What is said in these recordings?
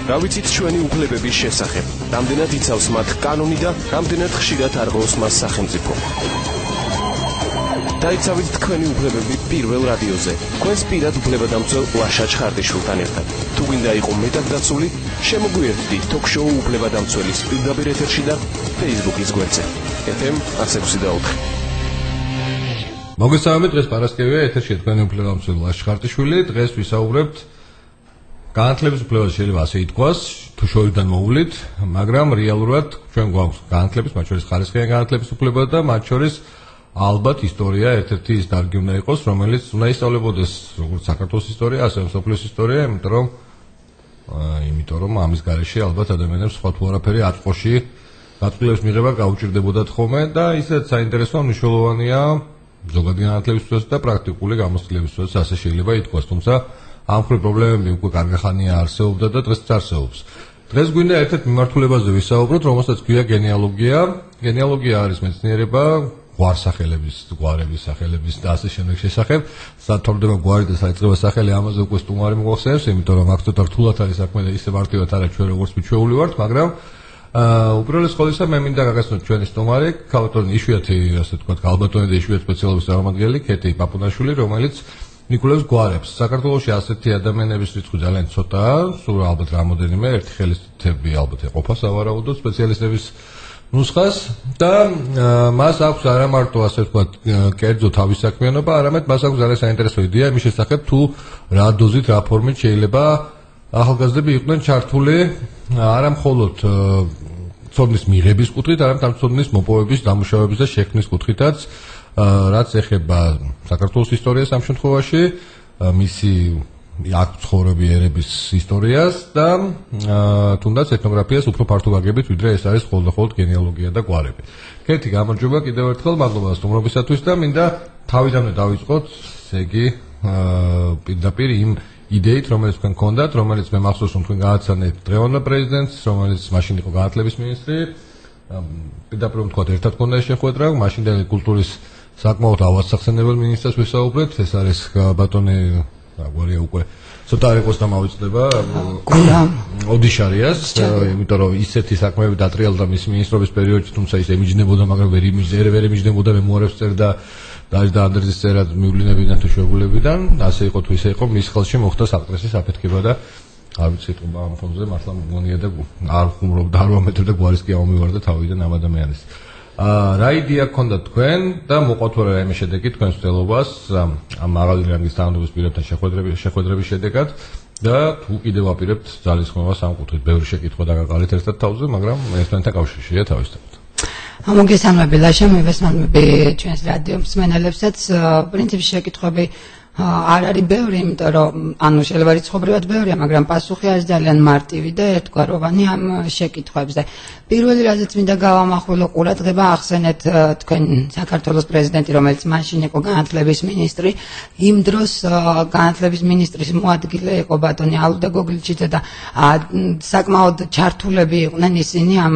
რა ვიცით ჩვენი უფლებების შესახებ? რამდენად იცავს მათ კანონი და რამდენად ხშირად არღავს მას სახელმწიფო? დაიცავით თქვენი უფლებები პირველ რადიოზე. თქვენს პირად უფლებადამცველ ლაშა ჩხარდიშვილთან ერთად. თუ გინდა იყო მეტად დაცული, შემოგვიერთდით ток-შოუ უფლებადამცველის პირდაპირ ეთერში და Facebook-ის გვერდზე. FM 106.4. მოგესალმებით, დღეს პარასკევია, ეთერში თქვენი უფლებადამცველი ლაშა ჩხარდიშვილი. დღეს ვისაუბრებთ განათლების უფლებაზე, შეიძლება ასე ითქვას, თუ შორიდან მოვვლით, მაგრამ რეალურად ჩვენ გვაქვს განათლების, მათ შორის ხარისხიანი განათლების უფლება და მათ შორის ალბათ ისტორია ერთ-ერთი ის დარგი უნდა იყოს, რომელიც უნდა ისწავლებოდეს როგორც საქართველოს ისტორია, ასევე მსოფლიოს ისტორია, იმიტომ რომ ამის გარეშე ალბათ ადამიანებს სხვა თუ არაფერი აწყვოში გაწყვეტილების მიღება გაუჭირდებოდათ ხოლმე და ისედაც საინტერესოა, მნიშვნელოვანია ზოგადი განათლებისთვის და პრაქტიკული გამოცდილებისთვის, ასე შეიძლება ითქვას, თუმცა ამ ხრივ პრობლემები უკვე კარგი ხანია არსებობდა და დღესაც არსებობს. დღეს გვინდა ერთ-ერთ მიმართულებაზე ვისაუბროთ, რომელსაც ქვია გენეალოგია. გენეალოგია არის მეცნიერება გვარსახელების, გვარების სახელების და ასე შემდეგ შესახებ. სათორდება გვარი და საიწყება სახელი, ამაზე უკვე სტუმარი მოახსენებს, იმიტომ რომ აქ ცოტა რთულად არის საქმე და ისე მარტივად არა ჩვენ როგორც მიჩვეული ვართ, მაგრამ უპირველეს ყოვლისა მე მინდა გაგაცნოთ ჩვენი სტუმარი, ქალბატონი იშვიათი, ასე ვთქვათ, ქალბატონი და იშვიათი სპეციალობის წარმომადგენელი ქეთი პაპუნაშვილი, რომელიც ნიკოლევს გვარებს. საქართველოში ასეთი ადამიანების რიცხვი ძალიან ცოტაა, სულ ალბათ რამოდენიმე, ერთი ხელისუფლების ალბათ ეყოფა სავარაუდოდ სპეციალისტების ნუსხას და მას აქვს არა მარტო ასე ვთქვათ კერძო თავის საქმიანობა, არამედ მას აქვს ძალიან საინტერესო იდეა იმის შესახებ, თუ რა დოზით, რა ფორმით შეიძლება ახალგაზრდები იყვნენ ჩართული არა მხოლოდ ცოდნის მიღების კუთხით, არამედ ამ ცოდნის მოპოვების, დამუშავების და შექმნის კუთხითაც, რაც ეხება საქართველოს ისტორიას ამ შემთხვევაში, მისი აქ ცხოვრები ერების ისტორიას და თუნდაც ეთნოგრაფიას უფრო ფართო გაგებით, ვიდრე ეს არის მხოლოდ გენეალოგია და გვარები. ქეთი, გამარჯობა კიდევ ერთხელ, მადლობა სტუმრობისათვის და მინდა თავიდანვე დავიწყოთ, ესე იგი, პირდაპირ იმ იდეით, რომელიც თქვენ გქონდათ, რომელიც მე მახსოვს, რომ თქვენ გააცანეთ დღევანდელ პრეზიდენტს, რომელიც მაშინ იყო განათლების მინისტრი, პირდაპირ ვთქვათ, ერთად გქონდა ეს შეხვედრა, მაშინდელი კულტურის საკმაოდ ავადსახსენებელ მინისტრს ვისაუბრეთ, ეს არის ბატონი აგვარია უკვე ცოტა არ იყოს და მავიწყდება ოდიშარიას, იმიტომ რომ ისეთი საქმეები დატრიალდა მის მინისტრობის პერიოდში, თუმცა ის ემიჯნებოდა, მაგრამ ვერ ემიჯნებოდა, მემუარებს წერდა და ანდერძის წერა მივლინებიდან თუ შეგვლებიდან, ასე იყო თუ ისე იყო, მის ხელში მოხდა საკრესის აფეთქება და არ ვიცი თქმა ამ ფონზე მართლა მგონია და არ ხუმრობდა, არ ვამეტრდა გვარის კი ამოვივარდა თავიდან ამ ადამიანის. რა იდეა გქონდა თქვენ და მოყავთ რა რაიმე შედეგი თქვენ ცდელობას ამ მაღალი რანგის თანამდებობის პირებთან შეხვედრების შედეგად და თუ კიდევ აპირებთ ძალისხმევას ამ კუთხით, ბევრი შეკითხვა დაგაყალით ერთად თავზე, მაგრამ ერთმანეთთან კავშირშია თავისთავად. მოგესალმები ლაშა, მივესალმები ჩვენს რადიო მსმენელებსაც. პრინციპში შეკითხვები არ არის ბევრი, იმიტომ რომ ანუ შეიძლება რიცხობრივად ბევრია, მაგრამ პასუხი არის ძალიან მარტივი და ერთგვაროვანი ამ შეკითხვებზე. პირველი რაზეც მინდა გავამახვილო ყურადღება, ახსენეთ თქვენ საქართველოს პრეზიდენტი, რომელიც მაშინ იყო განათლების მინისტრი, იმ დროს განათლების მინისტრის მოადგილე იყო ბატონი ალუდა გოგლიჩიძე და საკმაოდ ჩართულები იყვნენ ისინი ამ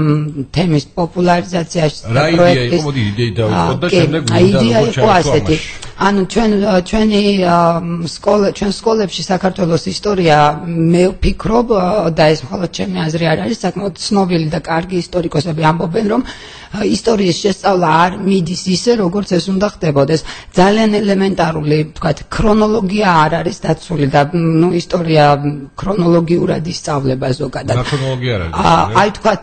თემის პოპულარიზაციაში. რა იდეა იყო, მოდი იდეით დავიწყოთ და შემდეგ იდეა იყო ასეთი. ანუ ჩვენ სკოლებში საქართველოს ისტორია, მე ვფიქრობ და ეს მხოლოდ ჩემი აზრი არ არის, საკმაოდ ცნობილი და კარგი ისტორიკოსები ამბობენ, რომ ისტორიის შესწავლა არ მიდის ისე, როგორც ეს უნდა ხდებოდეს. ძალიან ელემენტარული, ვთქვათ, ქრონოლოგია არ არის დაცული და ისტორია ქრონოლოგიურად ისწავლება ზოგადად. რა ქრონოლოგია არის? აი ვთქვათ,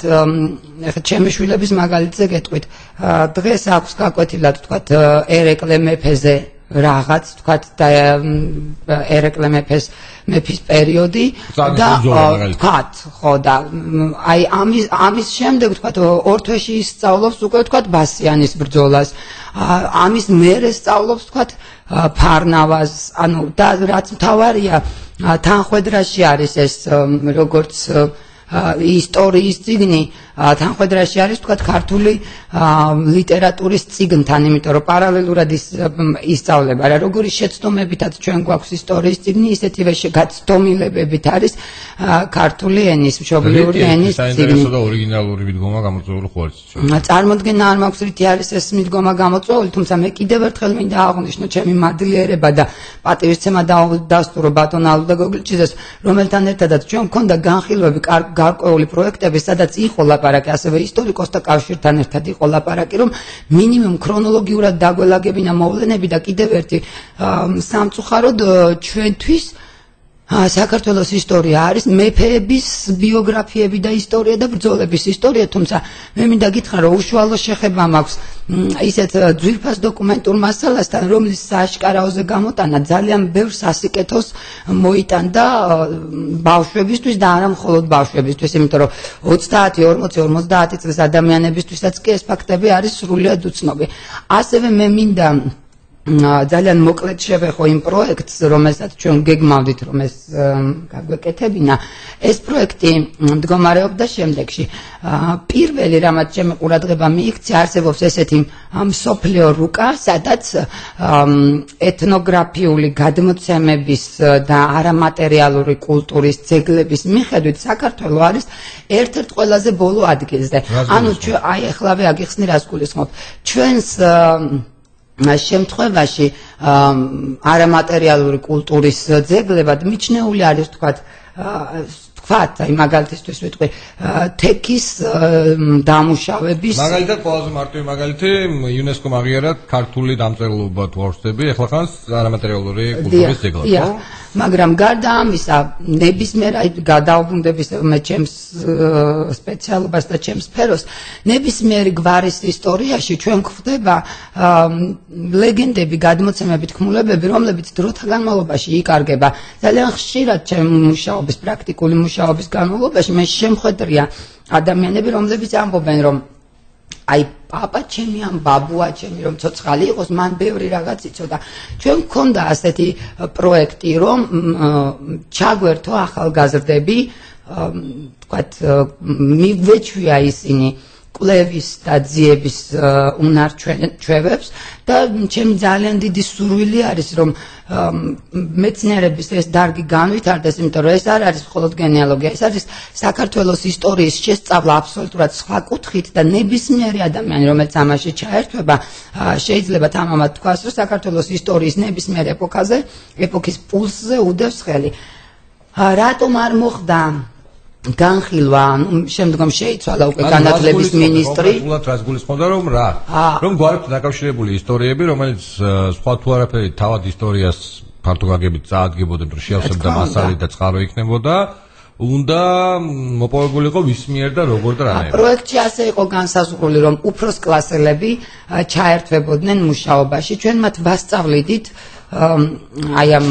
ჩემი შვილების მაგალითზე გეტყვით, დღეს აქვს გაკვეთილად, ვთქვათ, ერეკლე მეფეზე რაღაც, ვთქვათ, და ერეკლე მეფის პერიოდი და ვთქვათ, ხო და აი ამის შემდეგ, ვთქვათ, ორ თვეში ისწავლობს უკვე, ვთქვათ, ბასიანის ბრძოლას. ამის მერე სწავლობს, ვთქვათ, ფარნავაზს, ანუ და რაც მთავარია, თანხვედრაში არის ეს როგორც ისტორიის წიგნი თანხმედრაში არის თქვა ქართული ლიტერატურის წიგნთან, იმიტომ რომ პარალელურად ისწავლება რა როგორი შეცდომებითაც ჩვენ გვაქვს ისტორიის წიგნი, ისეთივე გაცდომილებებით არის ქართული ენის, მშობლიური ენის წიგნი. საინტერესო და ორიგინალური მიდგომა გამოწვეული ხო არის? წარმოდგენა არ მაქვს რითი არის ეს მიდგომა გამოწვეული, თუმცა მე კიდევ ერთხელ მინდა აღვნიშნო ჩემი მადლიერება და პატივისცემა დავსტურო ბატონ ალუდა გოგლიჩიძეს, რომელთან ერთადაც ჩვენ მქონდა განხილვები, გარკვეული პროექტები, სადაც იყო ლაპარაკი, ასევე ისტორიკოსთა კავშირთან ერთად იყო ლაპარაკი, რომ მინიმუმ ქრონოლოგიურად დაგველაგებინა მოვლენები და კიდევ ერთი სამწუხაროდ ჩვენთვის საქართველოს ისტორია არის მეფეების ბიოგრაფიები და ისტორია და ბრძოლების ისტორია, თუმცა მე მინდა გითხრა, რომ უშუალო შეხება მაქვს ისეთ ძვირფას დოკუმენტურ მასალასთან, რომლის სააშკარაოზე გამოტანა ძალიან ბევრ სასიკეთოს მოიტანდა ბავშვებისთვის და არა მხოლოდ ბავშვებისთვის, იმიტომ რომ 30, 40, 50 წლის ადამიანებისთვისაც კი ეს ფაქტები არის სრულიად უცნობი. ასევე მე მინდა ძალიან მოკლედ შევეხო იმ პროექტს, რომელსაც ჩვენ გეგმავდით, რომ ეს გაგვეკეთებინა. ეს პროექტი მდგომარეობდა შემდეგში. პირველი, რამაც ჩემი ყურადღება მიიქცია, არსებობს ესეთი მსოფლიო რუკა, სადაც ეთნოგრაფიული გადმოცემების და არამატერიალური კულტურის ძეგლების მიხედვით საქართველო არის ერთ-ერთ ყველაზე ბოლო ადგილზე. ანუ აი ახლავე აგიხსნი რას გულისხმობ. ჩვენს შემთხვევაში არამატერიალური კულტურის ძეგლებად მიჩნეული არის თქვათ აი მაგალითისთვის ვიტყვი თექის დამუშავების მაგალითად ყველაზე მარტივი მაგალითი იუნესკომ აღიარა ქართული დამწერლობა თუ არ ვხსნები, ეხლა ხანს არამატერიალური კულტურის ძეგლად, ხო? მაგრამ გარდა ამისა, ნებისმიერ გადაუბრუნდების მე ჩემს სპეციალობას და ჩემს სფეროს, ნებისმიერი გვარის ისტორიაში ჩვენ გვხვდება ლეგენდები, გადმოცემები, თქმულებები, რომლებიც დროთა განმავლობაში იკარგება. ძალიან ხშირად ჩემი მუშაობის, პრაქტიკული მუშაობის განმავლობაში მე შემხედრია ადამიანები, რომლებიც ამბობენ, რომ აი პაპა ჩემი ან ბაბუა ჩემი რომ ცოცხალი იყოს, მან ბევრი რაღაც იცოდა. ჩვენ მქონდა ასეთი პროექტი, რომ ჩაგვერთო ახალგაზრდები, თქვათ, მიგვეჩვია ისინი კვლევის და ძიების უნარ-ჩვევებს და ჩემი ძალიან დიდი სურვილი არის, რომ მეცნიერების ეს დარგი განვითარდეს, იმიტომ რომ ეს არ არის მხოლოდ გენეალოგია, ეს არის საქართველოს ისტორიის შესწავლა აბსოლუტურად სხვა კუთხით და ნებისმიერი ადამიანი, რომელიც ამაში ჩაერთვება, შეიძლება თამამად თქვას, რომ საქართველოს ისტორიის ნებისმიერ ეპოქის პულსზე უდევს ხელი. რატომ არ მოხდა განხილვა, შემდგომ შეიცვალა უკვე განათლების მინისტრი. კონკრეტულად რას გულისხმობდა, რომ გვაქვს დაკავშირებული ისტორიები, რომელიც სხვა თუ არაფერი თავად ისტორიას ფართო გაგებით წაადგებოდნენ, რომ შეავსებდა მასალი და წყარო იქნებოდა, უნდა მოპოვებული იყო ვის მიერ და როგორ და რანაირად. პროექტში ასე იყო განსაზღვრული, რომ უფროს კლასელები ჩაერთვებოდნენ მუშაობაში. ჩვენ მათ ვასწავლიდით აი ამ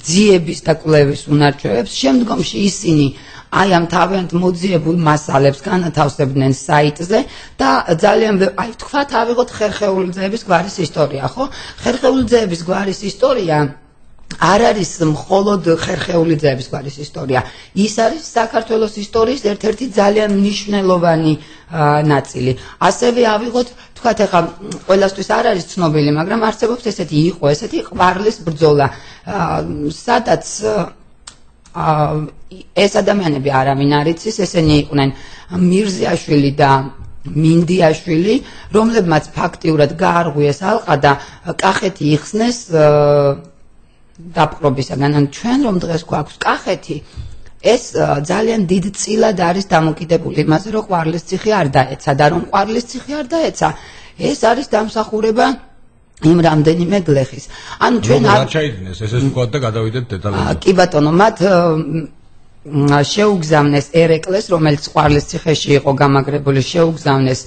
ძიების და კვლევის უნარ-ჩვევებს, შემდგომში ისინი აი ამ თავიანთ მოძიებულ მასალებს განათავსებდნენ საიტზე და ძალიან აი თქვათ ავიღოთ ხერხეული ძეების გვარის ისტორია, ხო? ხერხეული ძეების გვარის ისტორია არ არის მხოლოდ ხერხეული ძეების გვარის ისტორია. ის არის საქართველოს ისტორიის ერთ-ერთი ძალიან მნიშვნელოვანი ნაწილი. ასევე ავიღოთ, თქვათ, ახლა ყველასთვის არ არის ცნობილი, მაგრამ არსებობს ესეთი ყვარლის ბრძოლა, სადაც ეს ადამიანები არავინ არ იცის, ესენი იყვნენ მირზიაშვილი და მინდიაშვილი, რომლებმაც ფაქტიურად გაარღვიეს ალყა და კახეთი იხსნეს დაპყრობისაგან. ან ჩვენ რომ დღეს გვაქვს კახეთი, ეს ძალიან დიდ წილად არის დამოკიდებული იმაზე, რომ ყვარლისციხე არ დაეცა და რომ ყვარლისციხე არ დაეცა, ეს არის დამსახურება იმ რამდენიმე გლეხის. ანუ ჩვენ არ ჩაიდინეს, ესე ვთქვათ და გადავიდეთ დეტალებზე. კი ბატონო, მათ შეუგზავნეს ერეკლეს, რომელიც ყვარლისციხეში იყო გამაგრებული, შეუგზავნეს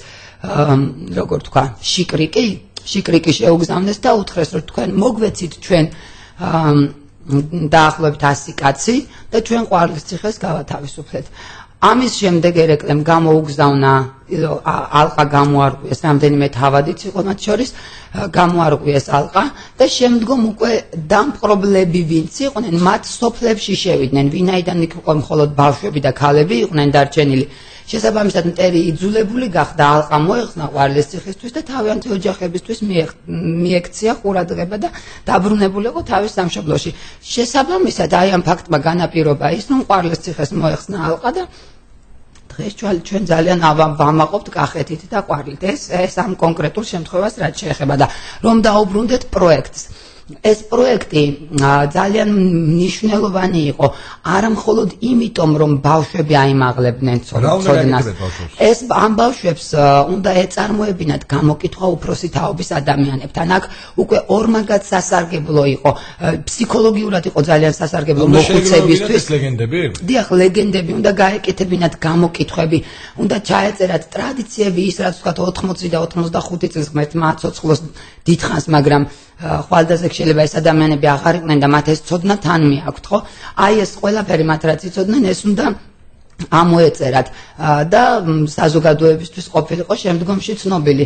როგორ თქვა, შიკრიკი შეუგზავნეს და უთხრეს, რომ თქვენ მოგვეცით ჩვენ დაახლოებით 100 კაცი და ჩვენ ყვარლისციხეს გავათავისუფლეთ. ამის შემდეგ ერეკლემ გამოუგზავნა ალყა გამოარღვიეს, რამდენიმე თავადიც იყო მათ შორის, გამოარღვიეს ალყა და შემდგომ უკვე დამპყრობლები ვინც იყვნენ, მათ სოფლებში შევიდნენ, ვინაიდან იქ იყო მხოლოდ ბავშვები და ქალები იყვნენ დარჩენილი. შესაბამისად მტერი იძულებული გახდა ალყა მოეხსნა ყვარლისციხისთვის და თავიანთი ოჯახებისთვის მიექცია ყურადღება და დაბრუნებული იყო თავის სამშობლოში. შესაბამისად აი ამ ფაქტმა განაპირობა ის, რომ ყვარლისციხეს მოეხსნა ალყა და დღეს ჩვენ ძალიან ვამაყობთ კახეთით და ყვარლით. ეს ამ კონკრეტულ შემთხვევას რაც შეეხება და რომ დაუბრუნდეთ პროექტს. ეს პროექტი ძალიან მნიშვნელოვანი იყო არა მხოლოდ იმიტომ რომ ბავშვები აიმაღლებდნენ ცოდნას. ეს ამ ბავშვებს უნდა ეწარმოებინათ გამოკითხვა უფროსი თაობის ადამიანებთან. აქ უკვე ორმაგად სასარგებლო იყო, ფსიქოლოგიურად იყო ძალიან სასარგებლო მოხუცებისთვის. ლეგენდები? დიახ, ლეგენდები უნდა გაეკეთებინათ გამოკითხვები, უნდა ჩაეწერათ ტრადიციები ის რაც ვთქვათ 80 და 85 წლის ღმერთმა აცოცხლოს დიდხანს, მაგრამ ხვალდაზე შეიძლება ეს ადამიანები აღარ იყვნენ და მათ ეს ცოდნა თან მიაქვთ, ხო? აი ეს ყველაფერი მათ რაც იცოდნენ, ეს უნდა ამოეწერათ და საზოგადოებისთვის ყოფილიყო შემდგომში ცნობილი.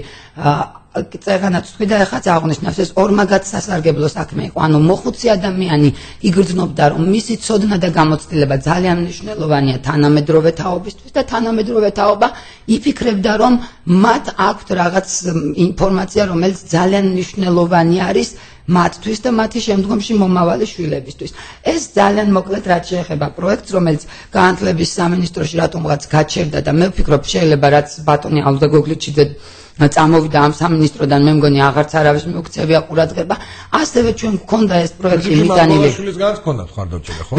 წერანაც თქვი და ეხაც აღნიშნავს, ეს ორმაგად სასარგებლო საქმე იყო. ანუ მოხუცი ადამიანი იგრძნობდა, რომ მისი ცოდნა და გამოცდილება ძალიან მნიშვნელოვანია თანამედროვე თაობისთვის და თანამედროვე თაობა იფიქრებდა, რომ მათ აქვთ რაღაც ინფორმაცია, რომელიც ძალიან მნიშვნელოვანი არის მათთვის და მათი შემდგომში მომავალი შვილებისთვის. ეს ძალიან მოკლედ რაც შეეხება პროექტს, რომელიც განათლების სამინისტროში რატომღაც გაჩერდა და მე ვფიქრობ შეიძლება რაც ბატონი ალდაგოგლიჩიძე წამოვიდა ამ სამინისტროდან, მე მგონი აღარც არავის მიუქცევია ყურადღება. ასევე ჩვენ გქონდა ეს პროექტი მიტანილი. მარგველაშვილისგანაც გქონდა მხარდაჭერა, ხო?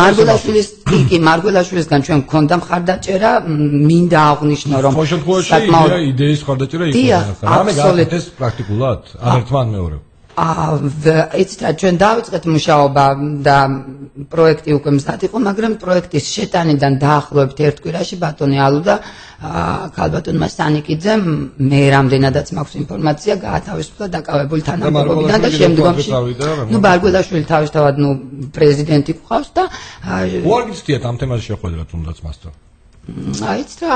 მარგველაშვილისგან ჩვენ გქონდა მხარდაჭერა, მინდა აღვნიშნო, რომ საკმაოდ იდეის მხარდაჭერა იყო. რამე გააკეთეს პრაქტიკულად, არ ერთმან მეორე. იცით რა, ჩვენ დავიწყეთ მუშაობა და პროექტი უკვე მზად იყო, მაგრამ პროექტის შეტანიდან დაახლოებით ერთ კვირაში ბატონი ალუ და ქალბატონმა სანიკიძემ მე რამდენადაც მაქვს ინფორმაცია გაათავისუფლა დაკავებული თანამდებობიდან და შემდგომში ბარგველაშვილი თავისთავად პრეზიდენტი გყავს და უარ გიცდიათ ამ თემაზე შეხვედრა თუნდაც მასთან. იცით რა,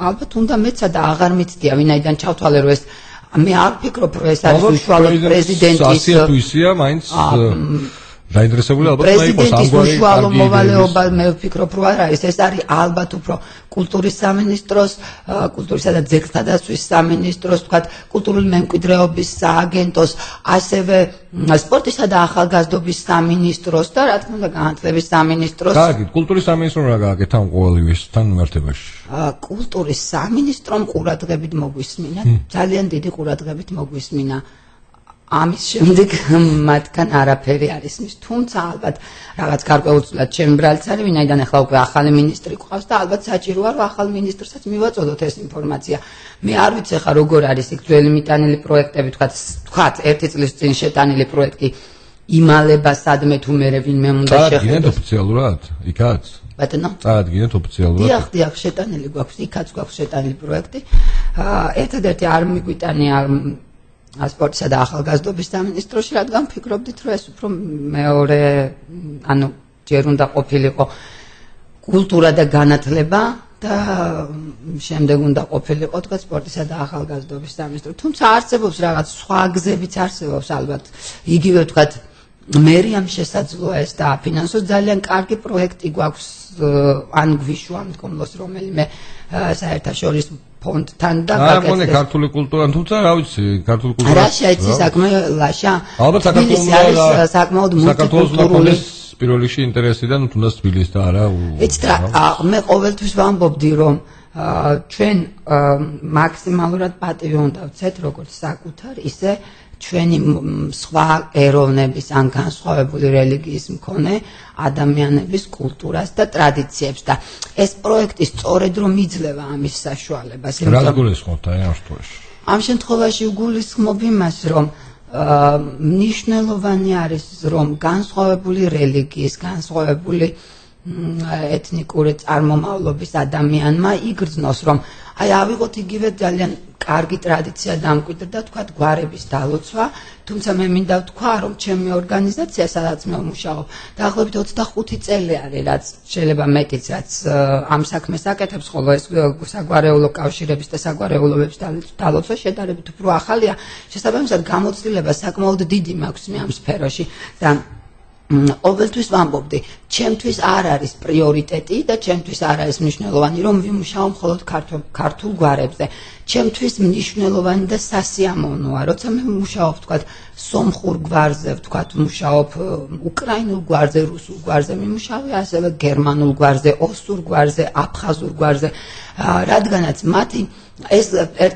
ალბათ უნდა მეცა და აღარ მიცდია, ვინაიდან ჩავთვალე რომ ეს მე არ ვფიქრობ რომ ეს არის უშუალოდ პრეზიდენტის სასიათვისია, მაინც დაინტერესებული ალბათ უნდა იყოს ამგვარი უშუალო მოვალეობა, მე ვფიქრობ რომ არ არის, ეს არის ალბათ უფრო კულტურის სამინისტროს, კულტურისა და ძეგლთა დაცვის სამინისტროს, თქვათ კულტურული მემკვიდრეობის სააგენტოს, ასევე სპორტისა და ახალგაზრდობის სამინისტროს და რა თქმა უნდა განათლების სამინისტროს. კარგი, კულტურის სამინისტრომ რა გააკეთა ამ ყოველივესთან მიმართებაში? კულტურის სამინისტრომ ყურადღებით მოგვისმინა, ძალიან დიდი ყურადღებით მოგვისმინა. ამის შემდეგ მათგან არაფერი არ ისმის, თუმცა ალბათ რაღაც გარკვეულწილად ჩემი ბრალიც არის, ვინაიდან ახლა უკვე ახალი მინისტრი გვყავს და ალბათ საჭიროა რომ ახალ მინისტრსაც მივაწოდოთ ეს ინფორმაცია. მე არ ვიცი ახლა როგორ არის იქ ძველი მიტანილი პროექტები, თქვათ ერთი წლის წინ შეტანილი პროექტი იმალება სადმე თუ მერე ვინმე უნდა შეხედოს. წარადგინეთ ოფიციალურად, იქაც? ბატონო? წარადგინეთ ოფიციალურად? დიახ, შეტანილი გვაქვს, იქაც გვაქვს შეტანილი პროექტი. ერთადერთი არ მიგვიტანია სპორტისა და ახალგაზრდობის სამინისტროში, რადგან ვფიქრობდით, რომ ეს უფრო მეორე, ანუ ჯერ უნდა ყოფილიყო კულტურა და განათლება და შემდეგ უნდა ყოფილიყო თქვა სპორტისა და ახალგაზრდობის სამინისტრო. თუმცა არსებობს რაღაც სხვა გზებიც არსებობს ალბათ. იგივე თქვა მერიამ შესაძლოა ეს დააფინანსოს, ძალიან კარგი პროექტი გვაქვს ან გვიშვა მდგომლოს რომელიმე საერთაშორისო ფონდთან და გაკეთდეს. ქართული კულტურა, თუმცა რა ვიცი, ქართული კულტურა. რაშა იცი საქმე ლაშა. ალბათ საკმაოდ მულტიკულტურული პირველ რიგში ინტერესიდან თუნდაც თბილისს და არა. იცით რა, მე ყოველთვის ვამბობდი რომ ჩვენ მაქსიმალურად პატივი უნდა ვცეთ როგორც საკუთარ, ისე ჩვენი სხვა ეროვნების ან განსხვავებული რელიგიის მქონე ადამიანების კულტურას და ტრადიციებს და ეს პროექტი სწორედ რომ იძლევა ამის საშუალებას. რა გულისხმობთ აი ამ შემთხვევაში? ამ შემთხვევაში ვგულისხმობ იმას, რომ მნიშვნელოვანი არის რომ განსხვავებული რელიგიის, განსხვავებული ეთნიკური წარმომავლობის ადამიანმა იგრძნოს, რომ აი ავიღოთ იგივე ძალიან კარგი ტრადიცია დამკვიდრდა თქვა გვარების დალოცვა, თუმცა მე მინდა ვთქვა, რომ ჩემი ორგანიზაცია, სადაც მე ვმუშაობ, დაახლოებით 25 წელი არის, რაც შეიძლება მეტიც, რაც ამ საქმეს აკეთებს, ხოლო ეს საგვარეულო კავშირების და საგვარეულოების დალოცვა შედარებით უფრო ახალია, შესაბამისად გამოცდილება საკმაოდ დიდი მაქვს მე ამ სფეროში და ყოველთვის ვამბობდი, ჩემთვის არ არის პრიორიტეტი და ჩემთვის არ არის მნიშვნელოვანი, რომ ვიმუშაო მხოლოდ ქართულ გვარებზე. ჩემთვის მნიშვნელოვანი და სასიამოვნოა, როცა მე ვმუშაობ, თქვათ, სომხურ გვარზე, თქვათ, ვმუშაობ უკრაინულ გვარზე, რუსულ გვარზე, მიმუშავე ასევე გერმანულ გვარზე, ოსურ გვარზე, აფხაზურ გვარზე, რადგანაც მათი ეს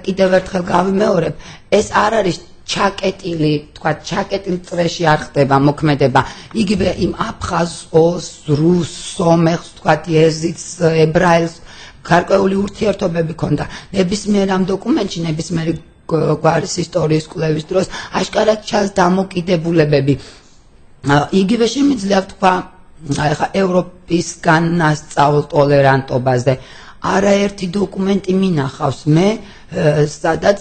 კიდევ ერთხელ გავიმეორებ, ეს არ არის ჩაკეტილი, თქვათ, ჩაკეტილ წრეში არ ხდება მოქმედება. იგივე იმ აფხაზს, რუს, სომეხს, თქვათ, ეზიდს, ებრაელს გარკვეული ურთიერთობები ქონდა. ნებისმიერ ამ დოკუმენტში, ნებისმიერი გვარის ისტორიის კვლევის დროს აშკარად ჩანს დამოკიდებულებები. იგივე შემიძლია ვთქვა, ახლა ევროპისგან ნასწავლ ტოლერანტობაზე. არაერთი დოკუმენტი მინახავს მე, სადაც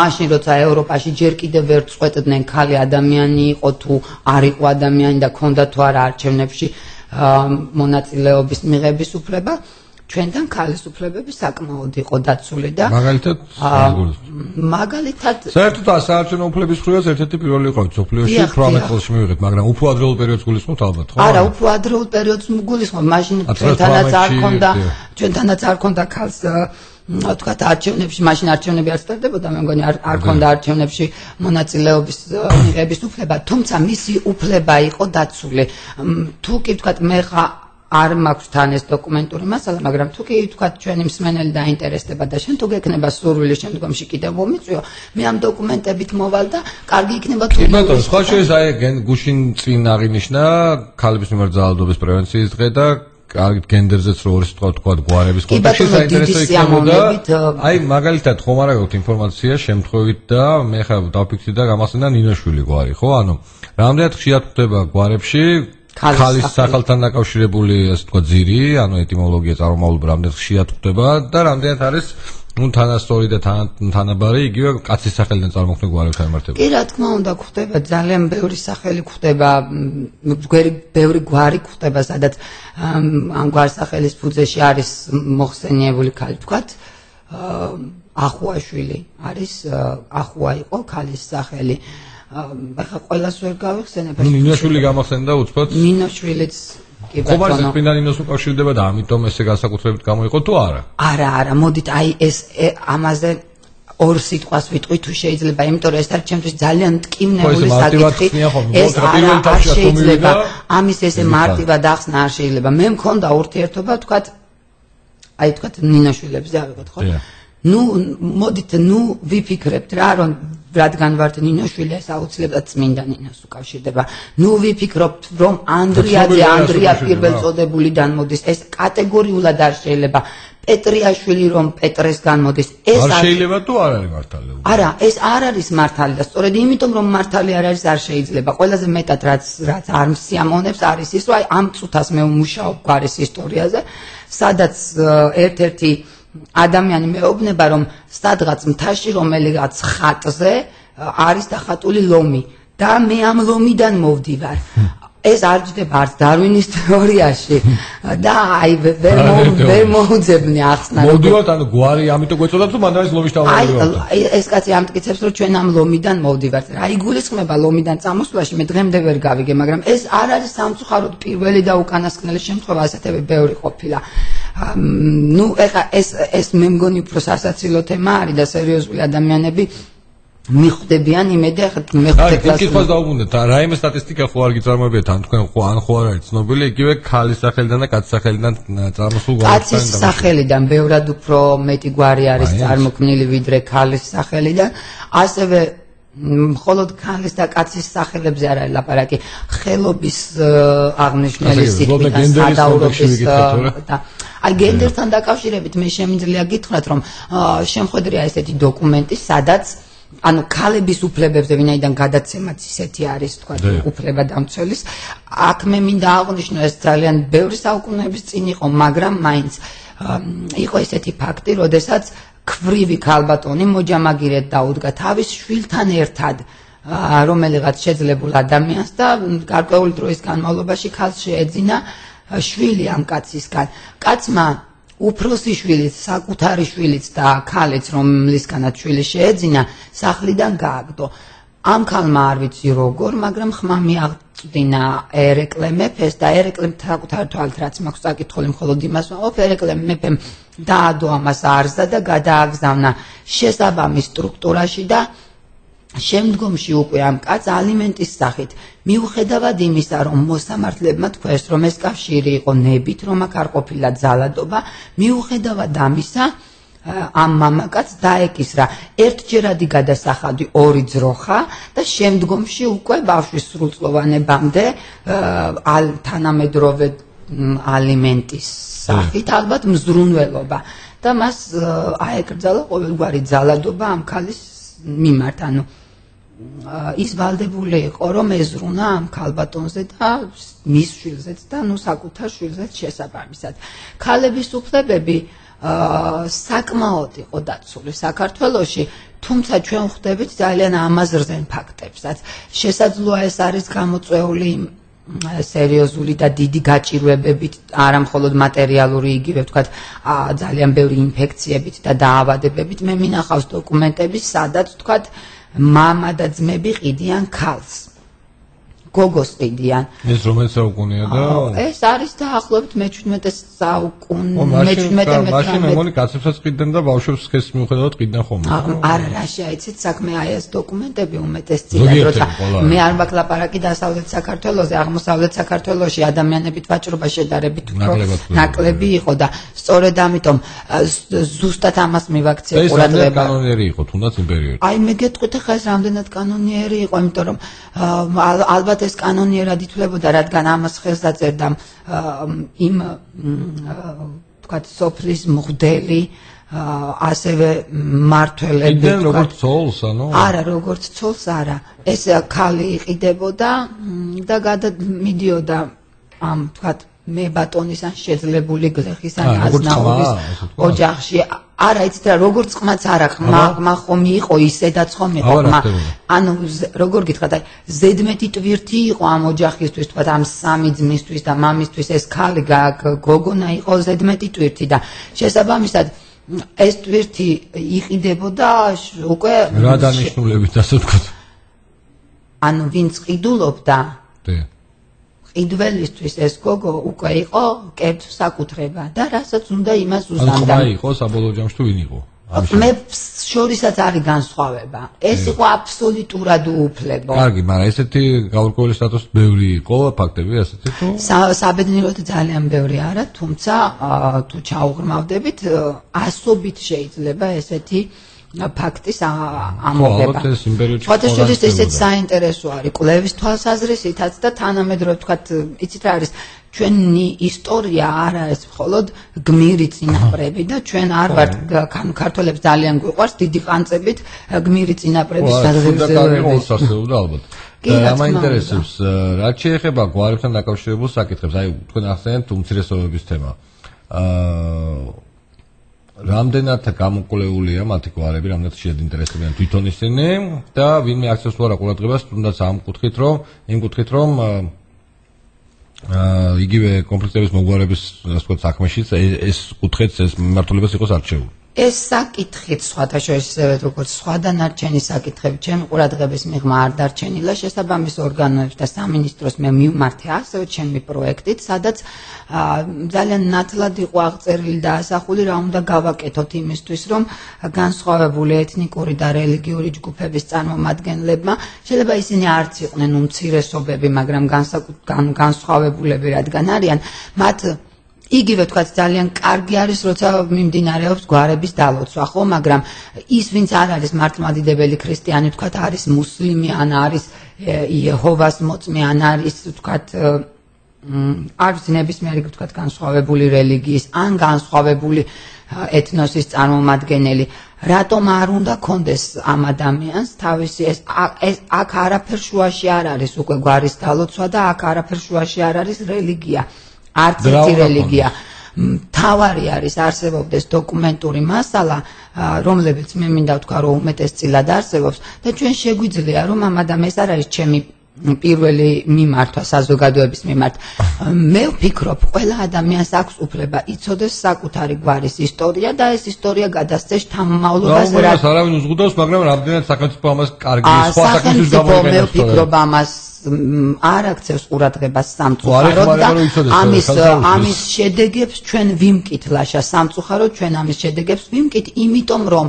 მაშინ როცა ევროპაში ჯერ კიდევ ვერ წყვეტდნენ ქალი ადამიანი იყო თუ არ იყო ადამიანი და ქონდა თუ არა არჩევნებში მონაწილეობის მიღების უფლება, ჩვენთან ქალის უფლებები საკმაოდ იყო დაცული და მაგალითად საერთოდ საარჩევნო უფლების ხრივაც ერთ-ერთი პირველი იყო სოფლიოში 18 წელს მივიღეთ, მაგრამ უფრო ადრეულ პერიოდს გულისხმობთ ალბათ, ხო? არა, უფრო ადრეულ პერიოდს გულისხმობ, მაშინ ჩვენთანაც არ ქონდა ქალს თქვათ არჩევნებში, მაშინ არჩევნები არ სტარდებოდა, მე მგონი არ ქონდა არჩევნებში მონაწილეობის მიღების უფლება, თუმცა მისი უფლება იყო დაცული. თუ კი თქვათ მე არ მაქვს თან ეს დოკუმენტური მასალა, მაგრამ თუ კი თქვათ ჩვენი მსმენელი დაინტერესდება და შენ თუ გექნება სურვილი შემდგომში კიდევ მომიწვიო, მე ამ დოკუმენტებით მოვალ და კარგი იქნება თუ ბატონო, სხვა შეიძლება აი გუშინ წინ აღინიშნა ქალების მიმართ ძალადობის პრევენციის დღე და კარგით გენდერზეც რო ორი სიტყვა თქვა გვარების კონტექსტში საინტერესო იქნებოდა. აი მაგალითად ხომ არა გაქვთ ინფორმაცია შემთხვევით და მე ხა დავფიქრდი და გამახსენდა ნინოშვილი გვარი, ხო? ანუ რამდენად ხშირად ხდება გვარებში ქალის სახელთან დაკავშირებული ასე თქვა ძირი, ანუ ეტიმოლოგია წარმომავლობა რამდენად ხშირად ხდება და რამდენად არის თანასწორი და თანაბარი იგივე კაცის სახელიდან წარმოქმნილ გვარებთან მიმართებით. კი, რა თქმა უნდა, ხდება ძალიან ბევრი სახელი ხდება, ბევრი გვარი ხდება, სადაც ამ გვარსახელის ფუძეში არის მოხსენიებული ქალი, თქვათ, ახუაშვილი არის, ახუა იყო ქალის სახელი. ახლა ყველას ვერ გავიხსენებ. ნინოშვილი გამახსენდა უცბად? ნინოშვილიც ხომ არის წმინდა ნინოს უკავშირდება და ამიტომ ესე განსაკუთრებით გამოიყო თუ არა? არა, მოდით აი ეს ამაზე ორ სიტყვას ვიტყვი თუ შეიძლება, იმიტომ რომ ეს არის ჩემთვის ძალიან მტკივნეული საკითხი. ეს არ შეიძლება ამის ესე მარტივად ახსნა არ შეიძლება. მე მქონდა ურთიერთობა, თქვათ, აი თქვათ ნინოშვილებზე ავიღოთ, ხო? მოდით, ვიფიქრებთ რა, რომ რადგან ვართ ნინოშვილი, ეს აუცილებლად წმინდა ნინოს უკავშირდება. ვიფიქრობთ, რომ ანდრია პირველწოდებულიდან მოდის, ეს კატეგორიულად არ შეიძლება. პეტრიაშვილი რომ პეტრესგან მოდის, ეს არ შეიძლება თუ არ არის მართალი? არა, ეს არ არის მართალი და სწორედ იმიტომ რომ მართალი არ არის, არ შეიძლება. ყველაზე მეტად რაც არ მსიამოვნებს არის ის, რომ აი ამ წუთას მე ვმუშაობ გვარის ისტორიაზე, სადაც ერთ-ერთი ადამიანი მეუბნება, რომ სადღაც მთაში რომელიღაც ხატზე არის დახატული ლომი და მე ამ ლომიდან მოვდივარ. ეს არ ჯდება არც დარვინის თეორიაში და აი ვერ მოუძებნი ახსნა. მოვდივართ, ანუ გვარი ამიტომ გვეწოდა თუ მანდ არის ლომის თავმოყრილი. აი ეს კაცი ამტკიცებს, რომ ჩვენ ამ ლომიდან მოვდივართ. რა იგულისხმება ლომიდან წამოსვლაში, მე დღემდე ვერ გავიგე, მაგრამ ეს არ არის სამწუხაროდ პირველი და უკანასკნელი შემთხვევა, ასეთები ბევრი ყოფილა. ეხლა ეს მე მგონი უფრო სასაცილო თემა არის და სერიოზული ადამიანები მიხვდებიან იმედი, ახლა მეხუთე კლასში. კითხვას დავუბრუნდეთ, რაიმე სტატისტიკა ხო არ გიწარმოებიათ, ან თქვენ ხო არ არის ცნობილი, იგივე ქალის სახელიდან და კაცის სახელიდან წარმოსულ გვარებთან? კაცის სახელიდან ბევრად უფრო მეტი გვარი არის წარმოქმნილი ვიდრე ქალის სახელიდან, ასევე მხოლოდ ქალის და კაცის სახელებზე არ არის ლაპარაკი, ხელობის აღნიშნული სიტყვიდან, სადაურობის და აი გენდერთან დაკავშირებით მე შემიძლია გითხრათ, რომ შემხედრია ესეთი დოკუმენტი, სადაც ანუ ქალების უფლებებზე ვინაიდან გადაცემაც ისეთი არის, თქვა, უფლება დამცველის, აქ მე მინდა აღვნიშნო, ეს ძალიან ბევრი საუკუნეების წინ იყო, მაგრამ მაინც იყო ესეთი ფაქტი, როდესაც ქვრივი ქალბატონი მოჯამაგირედ დაუდგა თავის შვილთან ერთად რომელიღაც შეძლებულ ადამიანს და გარკვეული დროის განმავლობაში ქალს შეეძინა შვილი ამ კაცისგან. კაცმა უფროსი შვილიც, საკუთარი შვილიც და ქალიც, რომლისგანაც შვილი შეეძინა, სახლიდან გააგდო. ამ ქალმა არ ვიცი როგორ, მაგრამ ხმა მიაღწვდინა ერეკლე მეფეს და ერეკლემ საკუთარ თვალთ რაც მაქვს საკითხული მხოლოდ იმას ვამბობ, ერეკლე მეფემ დაადო ამას არზა და გადააგზავნა შესაბამის სტრუქტურაში და შემდგომში უკვე ამ კაცს ალიმენტის სახით მიუხედავად იმისა, რომ მოსამართლებმა თქვეს, რომ ეს კავშირი იყო ნებით, რომ აქ არ ყოფილა ძალადობა, მიუხედავად ამისა ამ მამაკაც დაეკისრა ერთჯერადი გადასახადი 2 ძროხა და შემდგომში უკვე ბავშვის სრულწლოვანებამდე თანამედროვე ალიმენტის სახით ალბათ მზრუნველობა და მას აეკრძალა ყოველგვარი ძალადობა ამ ქალის მიმართ, ანუ ის ვალდებული იყო, რომ ეზრუნა ამ ქალბატონზე და მის შვილზეც და საკუთარ შვილზეც შესაბამისად. ქალების უფლებები საკმაოდ იყო დაცული საქართველოში, თუმცა ჩვენ ხვდებით ძალიან ამაზრზენ ფაქტებსაც. შესაძლოა ეს არის გამოწვეული სერიოზული და დიდი გაჭირვებებით, არა მხოლოდ მატერიალური, იგივე ვთქვათ, ძალიან ბევრი ინფექციებით და დაავადებებით. მე მინახავს დოკუმენტები, სადაც ვთქვათ, მამა და ძმები ყიდიან ქალს. გოგოს ყიდიან. ეს რომელიც საუკუნეა და ეს არის დაახლოებით მე-17 საუკუნე, მაშინ მე მგონი კაცებსაც ყიდნენ და ბავშვებს ხეს მიუხედავად ყიდნენ ხოლმე. არა, რა შეაიცით საქმე, აი ეს დოკუმენტები უმეტესწილად, როცა მე არ მაქვს ლაპარაკი დასავლეთ საქართველოზე, აღმოსავლეთ საქართველოში ადამიანებით ვაჭრობა შედარებით უფრო ნაკლები იყო და სწორედ ამიტომ ზუსტად ამას მივაქციე ყურადღება. ეს კანონიერი იყო თუნდაც იმ პერიოდში. აი მე გეტყვით ახლა ეს რამდენად კანონიერი იყო, იმიტომ რომ ალბათ ეს კანონიერად ითვლებოდა, რადგან ამას ხელს დაწერდა იმ თქვათ სოფლის მღვდელი, ასევე მმართველები, თქვათ როგორც ცოლს, ანუ არა, როგორც ცოლს არა. ეს ქალი იყიდებოდა და მიდიოდა ამ თქვათ მე ბატონის ან შეძლებული გლეხის ან აზნაურის ოჯახში. არა, იცით რა, როგორც ყმაც არა, ყმა ხომი იყო, ისედაც ხომ იყო ყმა. ანუ როგორ გითხრათ, აი ზედმეტი ტვირთი იყო ამ ოჯახისთვის, თქვათ ამ სამი ძმისთვის და მამისთვის ეს ქალი გოგონა იყო ზედმეტი ტვირთი და შესაბამისად ეს ტვირთი იყიდებოდა უკვე რა დანიშნულებით ასე ვთქვათ. ანუ ვინც ყიდულობდა დე ყიდველისთვის ეს გოგო უკვე იყო კერძო საკუთრება და რასაც უნდა იმას უზამდა. ანუ იყო საბოლოო ჯამში თუ ვინ იყო? მე შორისაც არის განსხვავება. ეს იყო აბსოლუტურად უუფლებო. კარგი, მაგრამ ესეთი გაურკვეველი სტატუსი ბევრი იყო ფაქტები ასეთი თუ საბედნიეროდ ძალიან ბევრი არა, თუმცა თუ ჩაუღრმავდებით, ასობით შეიძლება ესეთი ფაქტის ამოღება. სხვადასხვა ისეთ საინტერესო არის კვლევის თვალსაზრისითაც და თანამედროვე ვთქვათ, იცით რა არის ჩვენი ისტორია არ არის მხოლოდ გმირი წინაპრები და ჩვენ არ ვართ ქართველებს ძალიან გვიყვარს დიდი ყანწებით გმირი წინაპრების გაზრდილი ალბათ. და მაინტერესებს რაც შეეხება გვარებთან დაკავშირებულ საკითხებს, აი თქვენ ახსენეთ უმცირესობების თემა. რამდენად გამოკვლეულია მათი გვარები, რამდენად შეინტერესებიან თვითონ ისინი და ვინმე აქცევს თუ არა ყურადღებას, თუნდაც იმ კუთხით რომ იგივე კონფლიქტების მოგვარების ასე ვთქვათ საქმეშიც ეს კუთხეც ეს მიმართულებას იყოს არჩეული. ეს საკითხიც სხვადასხვა როგორც სხვა დანარჩენი საკითხები ჩემი ყურადღების მიღმა არ დარჩენილა შესაბამის ორგანოებს და სამინისტროს მე მივმართე ასევე ჩემი პროექტით, სადაც ძალიან ნათლად იყო აღწერილი და ასახული რა უნდა გავაკეთოთ იმისთვის, რომ განსხვავებული ეთნიკური და რელიგიური ჯგუფების წარმომადგენლებმა შეიძლება ისინი არც იყვნენ უმცირესობები, მაგრამ განსხვავებულები რადგან არიან, მათ იგივე თქვათ ძალიან კარგი არის, როცა მიმდინარეობს გვარების დალოცვა, ხო, მაგრამ ის ვინც არ არის მართლმადიდებელი ქრისტიანი, თქვათ არის მუსლიმი, ან არის იეჰოვას მოწმე, ან არის თქვათ არის ნებისმიერი თქვათ განსხვავებული რელიგიის, ან განსხვავებული ეთნოსის წარმომადგენელი. რატომ არ უნდა კონდეს ამ ადამიანს თავისი ეს აქ არაფერ შუაში არ არის უკვე გვარის დალოცვა და აქ არაფერ შუაში არ არის რელიგია. არც ერთი რელიგია. თავარი არის არსებობდეს დოკუმენტური მასალა, რომლებიც მე მინდა ვთქვა, რომ უმეტესწილად არსებობს და ჩვენ შეგვიძლია რომ ამ ადამიანს არ არის ჩემი პირველი მიმართვა საზოგადოების მიმართ. მე ვფიქრობ, ყველა ადამიანს აქვს უფლება იცოდეს საკუთარი გვარის ისტორია და ეს ისტორია გადასცეს თანამავლობას. არავინ უზღუდავს, მაგრამ რამდენად სახელმწიფო ამას კარგი სხვა საქმისთვის გამოიყენებს. მე ვფიქრობ ამას არ აქცევს ყურადღებას სამწუხაროდ და ამის შედეგებს ჩვენ ვიმკითხლაშა სამწუხაროდ ჩვენ ამის შედეგებს ვიმკით, იმიტომ რომ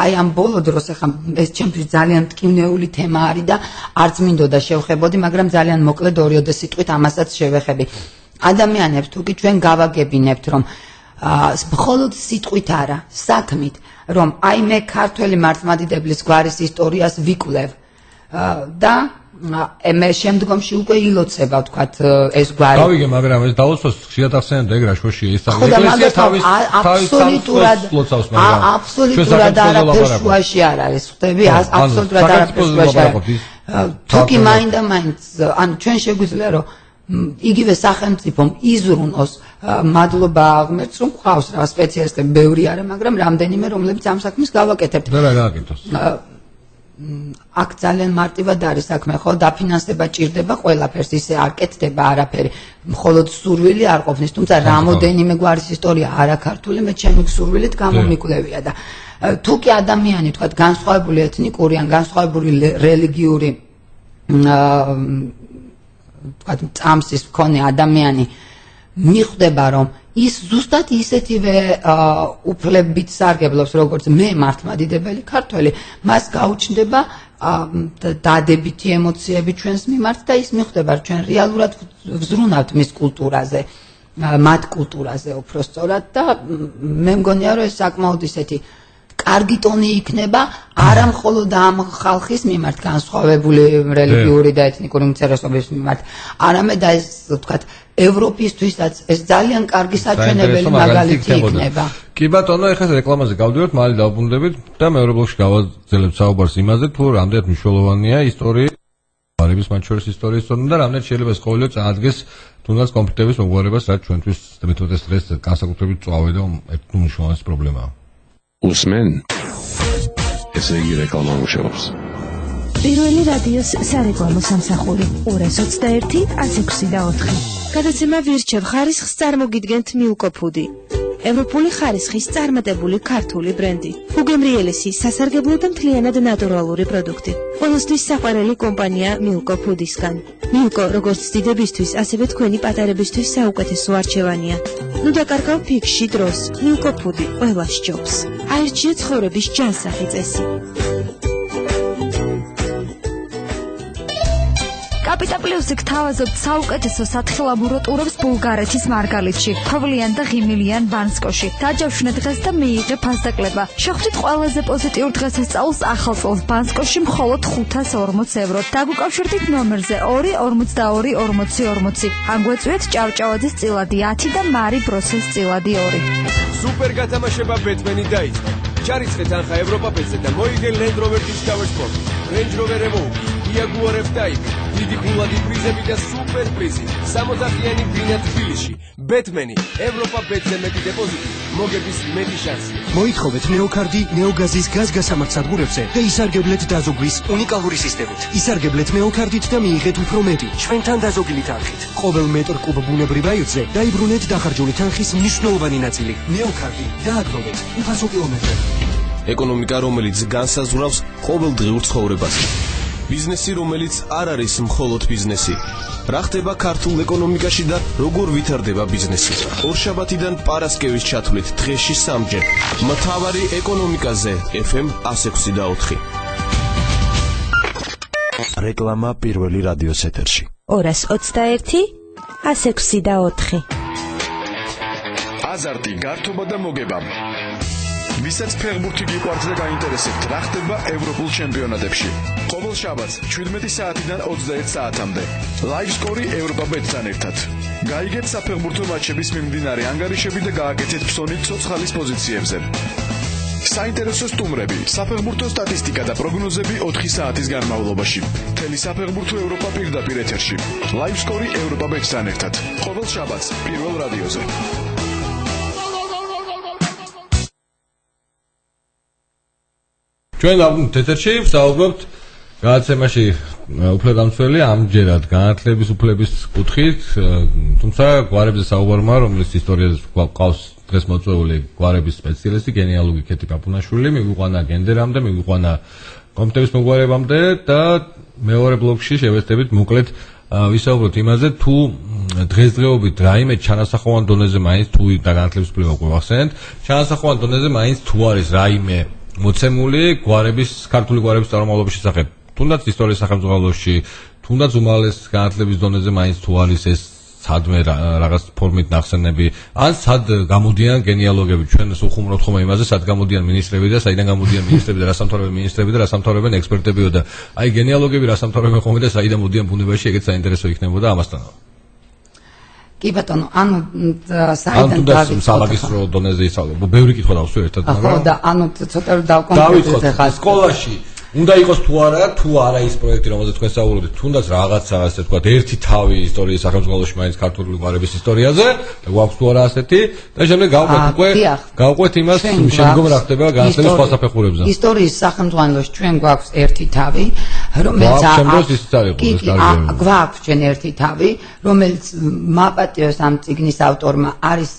აი ამ ბოლო დროს ახლა ეს ჩემთვის ძალიან მტკივნეული თემა არის და არც მინდოდა შევხებოდი, მაგრამ ძალიან მოკლედ 2-3 სიტყვით ამასაც შევეხები. ადამიანებს თუ კი ჩვენ გავაგებინებთ რომ მხოლოდ სიტყვით არა, საქმით, რომ აი მე ქართველი მართლმადიდებლის გვარის ისტორიას ვიკვლევ და მე შემდგომში უკვე ილოცება ვთქვათ ეს გვარი. გავიგე, მაგრამ ეს დაუსვას ხშირად ახსენებდა ეგ რაშოში ეს ეკლესია თავის ლოცავს, მაგრამ აბსოლუტურად არაფერ შუაში არ არის, ხვდები? აბსოლუტურად არაფერ შუაში არ არის. თუკი მაინდა-მაინც, ანუ ჩვენ შეგვიძლია რომ იგივე სახელმწიფომ იზრუნოს მადლობა ღმერთს რომ ყავს რა სპეციალისტები ბევრი არა, მაგრამ რამდენიმე რომლებიც ამ საქმეს გავაკეთებთ. და რა გააკეთოს? აქ ძალიან მარტივად არის საქმე, ხო, დაფინანსება ჭირდება ყველაფერს, ისე არ კეთდება არაფერი. მხოლოდ სურვილი არ ყოფნის, თუმცა რამოდენიმე გვარის ისტორია არაქართული მე ჩემი სურვილით გამომიკვლევია და თუ კი ადამიანი, თქვათ, განსხვავებული ეთნიკური ან განსხვავებული რელიგიური თქვათ, წამსის მქონე ადამიანი მიხვდება, რომ ის ზუსტად ისეთივე უფლებით სარგებლობს, როგორც მე მართლმადიდებელი ქართველი, მას გაუჩნდება დადებითი ემოციები ჩვენს მიმართ და ის მიხვდება, რომ ჩვენ რეალურად ვზრუნავთ მის კულტურაზე, მათ კულტურაზე უფრო სწორად და მე მგონია, რომ ეს საკმაოდ ისეთი კარგი ტონი იქნება არა მხოლოდ ამ ხალხის მიმართ განსხვავებული რელიგიური და ეთნიკური უმცირესობების მიმართ, არამედ ეს ვთქვათ ევროპისთვისაც ეს ძალიან კარგი საჩვენებელი მაგალითი იქნება. კი ბატონო, ეხლა რეკლამაზე გავდივართ, მალე დავბრუნდებით და მეორე ბლოკში გავაძლევთ საუბარს იმაზე, თუ რამდენად მნიშვნელოვანია ისტორია, არების მათ შორის ისტორიის ცოდნა და რამდენად შეიძლება ეს ყოველდღე წაადგეს თუნდაც კონფლიქტების მოგვარებას, რაც ჩვენთვის მეტად სტრესს განსაკუთრებით წვავე და უმნიშვნელოვანესი პრობლემაა. უსმენ? ესე იგი რეკლამა მუშაობს. პირველი რადიოს სარეკლამო სამსახური 221-106-4. გადაცემა ვირჩევ ხარისხს წარმოგიდგენთ მილკო ფუდი. ევროპული ხარისხის წარმატებული ქართული ბრენდი. უგემრიელესი, სასარგებლო და მთლიანად ნატურალური პროდუქტი. ყველასთვის საყვარელი კომპანია მილკო ფუდისგან. მილკო როგორც დიდებისთვის, ასევე თქვენი პატარებისთვის საუკეთესო არჩევანია. ნუ დაკარგავ ფიქში დროს. მილკო ფუდი ყველა სჯობს. აირჩიე ცხოვრების ჯანსაღი წესი. კაპიტა პლუსი გთავაზობთ საუკეთესო სათხილამურო ტურებს ბულგარეთის მარგალიტში, თოვლიან და ღიმილიან ბანსკოში. დაჯავშნე დღეს და მიიღე ფასდაკლება. შეხვდით ყველაზე პოზიტიურ დღესასწაულს ახალ წელს ბანსკოში მხოლოდ 540 ევროთ. დაგუკავშირდით ნომერზე 2424040. ან გვეწვიეთ ჭავჭავაძის წილადი 10 და მარი ბროსეს წილადი 2. სუპერ გათამაშება ბეტმენი დაიწყო. ჩარიცხეთ ანხა ევროპა ბეტზე და მოიგე Land Rover Discovery Sport, Range Rover Evoque, Jaguar F-Type, დიდი გულადი პრიზები და სუპერ პრიზი. 60-იანი ბინა თბილისში. ბეტმენი, ევროპა ბეტზე მეტი დეპოზიტი, მოგების მეტი შანსი. მოითხოვეთ ნეოკარდი ნეოგაზის გაზგასამართ სადგურებზე და ისარგებლეთ დაზოგვის უნიკალური სისტემით. ისარგებლეთ ნეოკარდით და მიიღეთ უფრო მეტი ჩვენთან დაზოგილი თანხით. ყოველ მეტრ კუბ ბუნებრივ აირზე დაიბრუნეთ დახარჯული თანხის მნიშვნელოვანი ნაწილი. ნეოკარდი დააგროვეთ უფასო კილომეტრები. ეკონომიკა, რომელიც განსაზღვრავს ყოველდღიურ ცხოვრებას. ბიზნესი, რომელიც არ არის მხოლოდ ბიზნესი. რა ხდება ქართულ ეკონომიკაში და როგორ ვითარდება ბიზნესი? ორშაბათიდან პარასკევის ჩათვლით დღეში 3-ჯერ. მთავარი ეკონომიკაზე FM 106.4. რეკლამა პირველი რადიოს ეთერში. 221-106.4. აზარტი, გართობა და მოგება. ვისაც ფეხბურთი გიყვართ და გაინტერესებთ, რა ხდება ევროპულ ჩემპიონატებში. ყოველ შაბათს 17 საათიდან 21 საათამდე. Live score ევროპა ბეტთან ერთად. გაიგეთ საფეხბურთო მატჩების მიმდინარე ანგარიშები და გააკეთეთ ფსონი ცოცხალის პოზიციებზე. საინტერესო სტუმრები, საფეხბურთო სტატისტიკა და პროგნოზები 4 საათის განმავლობაში. მთელი საფეხბურთო ევროპა პირდაპირ ეთერში. Live score ევროპა ბეტთან ერთად. ყოველ შაბათს პირველ რადიოზე. ჩვენ თეთერში ვსაუბრობთ გადაცემაში უფლებდამცველი ამჯერად განათლების უფლების კუთხით, თუმცა გვარებზე საუბარმა, რომლის ისტორიაზე გვყავს დღეს მოწვეული გვარების სპეციალისტი გენეალოგი ქეთი პაპუნაშვილი, მივიყვანა გენდერამდე, მივიყვანა კომიტეტის მოგვარებამდე და მეორე ბლოკში შევეცდებით მოკლედ ვისაუბროთ იმაზე, თუ დღესდღეობით რაიმე ჩანასახოვან დონეზე მაინც თუ და განათლების უფლება გვახსენეთ, ჩანასახოვან დონეზე მაინც თუ არის რაიმე მოცემული გვარების ქართული გვარების წარმომავლობის შესახებ. თუნდაც ისტორიის სახელმძღვანელოში, თუნდაც უმაღლეს განათლების დონეზე მაინც თუ არის ეს სადმე რაღაც ფორმით ნახსენები, ან სად გამოდიან გენეალოგები. ჩვენ უხუმრობთ ხოლმე იმაზე, სად გამოდიან მინისტრები და საიდან გამოდიან მინისტრები და რას ამთავრებენ მინისტრები და რას ამთავრებენ ექსპერტებიო და აი გენეალოგები რას ამთავრებენ ხოლმე და საიდან მოდიან ბუნებაში, ეგეც საინტერესო იქნებოდა ამასთან. კი ბატონო, ანუ საიდან დავიწყოთ სამაგისტრო დონეზე ისწავლებ. ბევრი კითხვა დავსვი ერთად, მაგრამ ხო და ანუ ცოტა რომ დავკონკრეტოთ ახლა სკოლაში უნდა იყოს თუ არა ის პროექტი, რომელზეც თქვენ საუბრობთ, თუნდაც რაღაცა ასე ვთქვათ, ერთი თავი ისტორიის სახელმძღვანელოში მაინც ქართული გვარების ისტორიაზე, და გვაქვს თუ არა ასეთი, და შემდეგ გავყვეთ იმას, შემდგომ რა ხდება განათლების სხვა საფეხურებზე. ისტორიის სახელმძღვანელოში ჩვენ გვაქვს ერთი თავი, რომელიც გვაქვს ჩვენ ერთი თავი, რომელიც მაპატიოს ამ წიგნის ავტორმა არის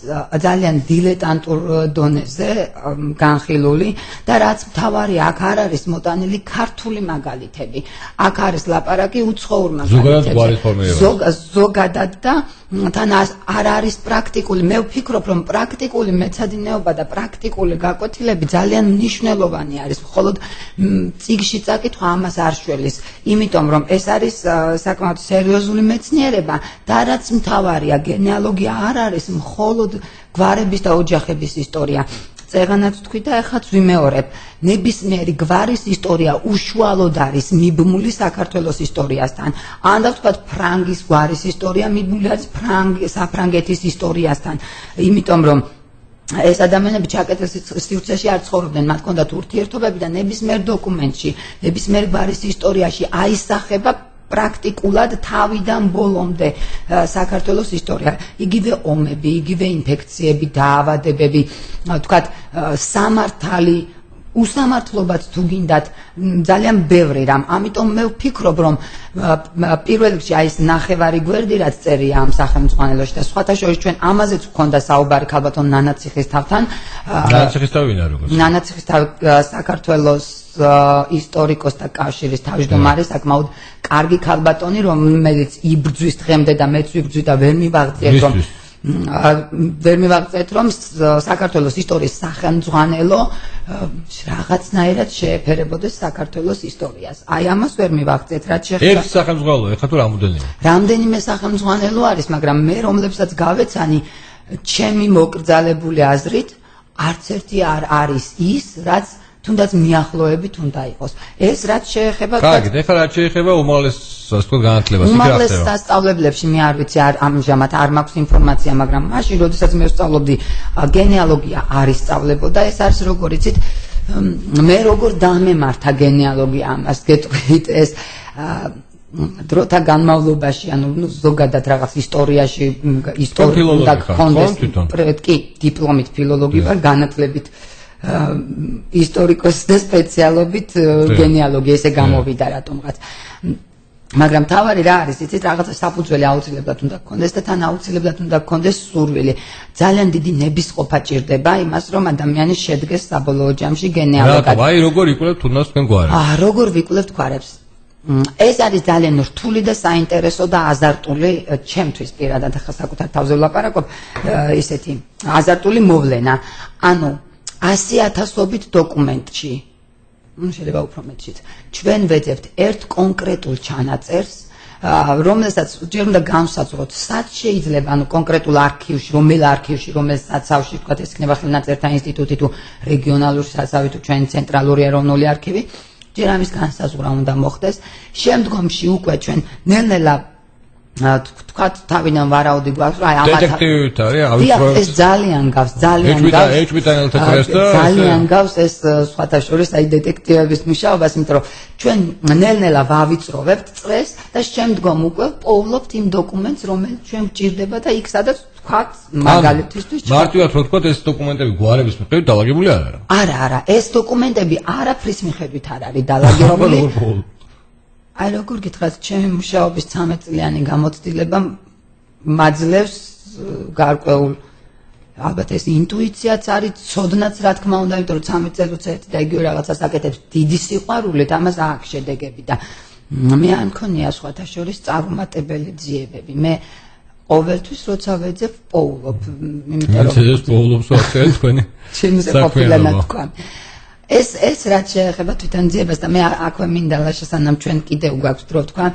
ძალიან დილეტანტურ დონეზე განხილული და რაც მთავარი აქ არ არის მოტანილი ქართული მაგალითები. აქ არის ლაპარაკი უცხოურ მაგალითებზე. ზოგადად და თან არ არის პრაქტიკული. მე ვფიქრობ, რომ პრაქტიკული მეცადინეობა და პრაქტიკული გაკვეთილები ძალიან მნიშვნელოვანი არის. მხოლოდ წიგნში წაკითხვა ამას არ შველის, იმიტომ რომ ეს არის საკმაოდ სერიოზული მეცნიერება და რაც მთავარია, გენეალოგია არ არის მხოლოდ გვარების და ოჯახების ისტორია. წეღანაც თქვი და ეხლაც ვიმეორებ. ნებისმიერი გვარის ისტორია უშუალოდ არის მიბმული საქართველოს ისტორიასთან. ან და ვთქვათ ფრანგის გვარის ისტორია მიბმული არის საფრანგეთის ისტორიასთან. იმიტომ რომ ეს ადამიანები ჩაკეტილ სივრცეში არ ცხოვრობდნენ, მათ ჰქონდათ ურთიერთობები და ნებისმიერ დოკუმენტში, ნებისმიერ გვარის ისტორიაში აისახება პრაქტიკულად თავიდან ბოლომდე საქართველოს ისტორია. იგივე ომები, იგივე ინფექციები, დაავადებები, ვთქვათ, სამართალი, უსამართლობაც თუ გინდათ, ძალიან ბევრი რამ. ამიტომ მე ვფიქრობ, რომ პირველ რიგში აი ეს ნახევარი გვერდი რაც წერია ამ სახელმძღვანელოში და სხვათა შორის ჩვენ ამაზეც ვქონდა საუბარი ქალბატონ ნანაციხისთავთან. ნანაციხისთავი ვინ არის? ნანაციხისთავი საქართველოს ისტორიკოსთა კავშირის თავმჯდომარე, საკმაოდ კარგი ქალბატონი, რომელიც იბრძვის დღემდე და მეც ვიბრძვი და ვერ მივაღწიეთ, რომ საქართველოს ისტორიის სახელმძღვანელო რაღაცნაირად შეეფერებოდეს საქართველოს ისტორიას. აი ამას ვერ მივაღწიეთ, რაც შეეხება. ერთ სახელმძღვანელო, ეხლა თუ რამოდენია? რამდენიმე სახელმძღვანელო არის, მაგრამ მე რომლებსაც გავეცანი, ჩემი მოკრძალებული აზრით, არც ერთი არ არის ის, რაც თუნდაც მიახლოებით უნდა იყოს. ეს რაც შეეხება კარგით, ეხლა რაც შეეხება უმაღლეს განათლებას, იქ რა ხდება? უმაღლეს სასწავლებლებში მე არ ვიცი, ამჟამად არ მაქვს ინფორმაცია, მაგრამ მაშინ როდესაც მე ვსწავლობდი გენეალოგია არ ისწავლებოდა, ეს არის როგორ იცით, მე როგორ დამემართა გენეალოგია ამას გეტყვით, ეს დროთა განმავლობაში, ანუ ზოგადად რაღაც ისტორიაში და გქონდეს კი დიპლომით ფილოლოგი ვარ, განათლებით ისტორიკოსი და სპეციალობით გენეალოგია, ესე გამოვიდა რატომღაც. მაგრამ თავარი რა არის, იცით, რაღაცა საფუძველი აუცილებლად უნდა გქონდეს და თან აუცილებლად უნდა გქონდეს სურვილი. ძალიან დიდი ნებისყოფა ჭირდება იმას, რომ ადამიანი შედგეს საბოლოო ჯამში გენეალოგად. რატომ? აი როგორ იკვლევთ თუნდაც თქვენ გვარებს? როგორ ვიკვლევთ გვარებს? ეს არის ძალიან რთული და საინტერესო და აზარტული ჩემთვის პირადად, ახლა საკუთარ თავზე ვლაპარაკობ, ისეთი აზარტული მოვლენა. ანუ 100,000-ობით დოკუმენტში, შეიძლება უფრო მეტშიც, ჩვენ ვეძებთ ერთ კონკრეტულ ჩანაწერს, რომელსაც ჯერ უნდა განსაზღვროთ, სად შეიძლება, ანუ კონკრეტულ არქივში, რომელ არქივში, რომელ საცავში, თქვათ, ეს იქნება ხელნაწერთა ინსტიტუტი თუ რეგიონალური საცავი თუ ჩვენი ცენტრალური ეროვნული არქივი, ჯერ ამის განსაზღვრა უნდა მოხდეს. შემდგომში უკვე ჩვენ ნელ-ნელა თქვათ თავიდან ვარაუდი გვაქვს, რომ აი ამათ დეტექტივით არის, ავიწროებს. ეს ძალიან გავს, ძალიან გავს ეს სხვათა შორის აი დეტექტივების მუშაობას, იმიტომ რომ ჩვენ ნელ-ნელა ვავიწროვებთ წრეს და შემდგომ უკვე პოვლობთ იმ დოკუმენტს, რომელიც ჩვენ გვჭირდება და იქ სადაც ვთქვათ, მაგალითისთვის მარტივად რო ვთქვათ, ეს დოკუმენტები გვარების მიხედვით დალაგებული არ არის. არა, ეს დოკუმენტები არაფრის მიხედვით არ არის დალაგებული. აი როგორ გითხრათ, ჩემი მუშაობის 13 წლიანი გამოცდილება მაძლევს გარკვეულ ალბათ ეს ინტუიციაც არის, ცოდნაც რა თქმა უნდა, იმიტომ რომ 13 წელიწადს ერთი და იგივე რაღაცას აკეთებს დიდი სიყვარულით, ამას აქვს შედეგები და მე არ მქონია სხვათა შორის წარუმატებელი ძიებები. მე ყოველთვის როცა ვეძებ პოულობ, იმიტომ რომ ეს პოულობს ასე თქვენი ჩემზე ყოფილა თქვა. ეს რაც შეეხება თვითონ ძიებას და მე აქვე მინდა ლაშასანამ ჩვენ კიდევ გვაქვს დრო თქვა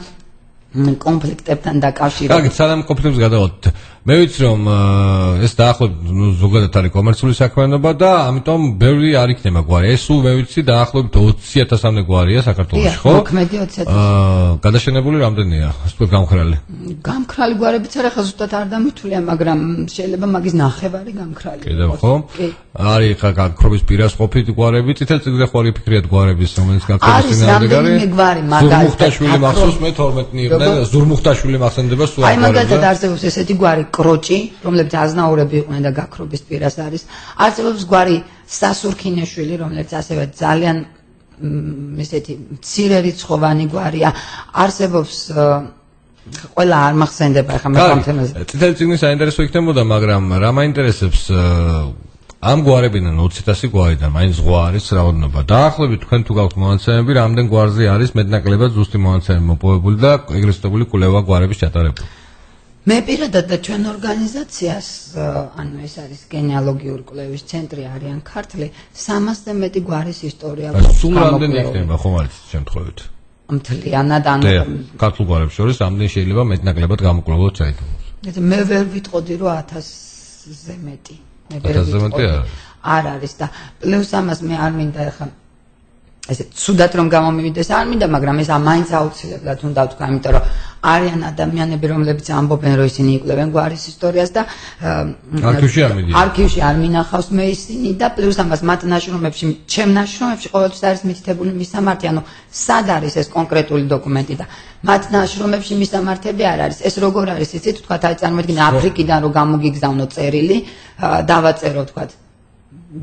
კონფლიქტებთან დაკავშირებით. კარგი, სანამ კონფლიქტებს გადავთ. მე ვიცი რომ ეს დაახლოებით ზოგადად არის კომერციული საქმიანობა და ამიტომ ბევრი არ იქნება გვარი. ეს სულ მე ვიცი დაახლოებით 20,000-მდე გვარია საქართველოში, ხო? მოქმედი 20,000. გადაშენებული რამდენია? ასე ვთქვათ, გამქრალი. გამქრალი გვარებიც არა, ხა ზუსტად არ დამითვლია, მაგრამ შეიძლება მაგის ნახევარი გამქრალი. კიდევ ხო? არის ხა გაქრობის პირას ყოფილი გვარები, წითელ წიგნზე ხო არის ფიქრიათ გვარების, რომელიც გაქრობის წინააღმდეგ არის. არის გვარი, მაგალითად. ზურმუხტაშვილი მახსოვს მე 12-ნი იყვნენ, ზურმუხტაშვილი მახსენდება სულ აი მაგალითად არსებობს ესეთი გვარი კროჭი, რომლებიც აზნაურები იყვნენ და გაქრობის პირას არის. არსებობს გვარი სასურქინეშვილი, რომელიც ასევე ძალიან ესეთი მცირე რიცხოვანი გვარია. არსებობს ყველა არ მახსენდება ხა მე ამ თემაზე. წითელი წიგნი საინტერესო იქნებოდა, მაგრამ რა მაინტერესებს ამ გვარებიდან 20,000 გვარიდან მაინც ზღვა არის რაოდენობა. დაახლოებით თქვენ თუ გაქვთ მონაცემები, რამდენ გვარზე არის მეტნაკლებად ზუსტი მონაცემები მოპოვებული და ეგრესტებული კვლევა გვარების ჩატარებული. მე პირადად და ჩვენ ორგანიზაციას, ანუ ეს არის გენეალოგიური კვლევის ცენტრი არიან ქართლი, 300-ზე მეტი გვარის ისტორია გვაქვს. სულ რამდენი იქნება ხომ არის შემთხვევით? მთლიანად ანუ ქართულ გვარებს შორის რამდენი შეიძლება მეტნაკლებად გამოკვლევოთ საერთოდ? მე ვერ ვიტყოდი რომ 1000-ზე მეტი. არ არის და პლუს ამას მე არ მინდა ახლა ესე ცუდად რომ გამომივიდეს არ მინდა, მაგრამ ეს მაინც აუცილებლად უნდა ვთქვა, იმიტომ რომ არიან ადამიანები, რომლებიც ამბობენ, რომ ისინი იკვლევენ გვარის ისტორიას და არქივში არ მინახავს მე ისინი და პლუს ამას მათ ნაშრომებში, ჩემ ნაშრომებში ყოველთვის არის მითითებული მისამართი, ანუ სად არის ეს კონკრეტული დოკუმენტი და მათ ნაშრომებში მისამართები არ არის. ეს როგორ არის, იცით, თქვათ, აი წარმოიდგინე აფრიკიდან რომ გამოგიგზავნო წერილი, დავაწერო, თქვათ,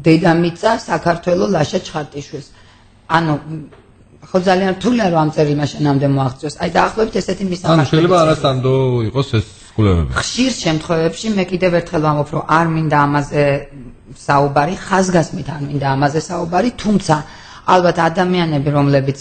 დედამიწა საქართველოს ლაშა ჩხარტიშვილს. ანუ ხო ძალიან რთულია რომ ამ წერილ მაშინამდე მოაღწიოს. აი დაახლოებით ესეთი მისამართი. ანუ შეიძლება არასანდო იყოს ეს კვლევები. ხშირ შემთხვევებში მე კიდევ ერთხელ ვამბობ რომ არ მინდა ამაზე საუბარი, ხაზგასმით არ მინდა ამაზე საუბარი, თუმცა ალბათ ადამიანები რომლებიც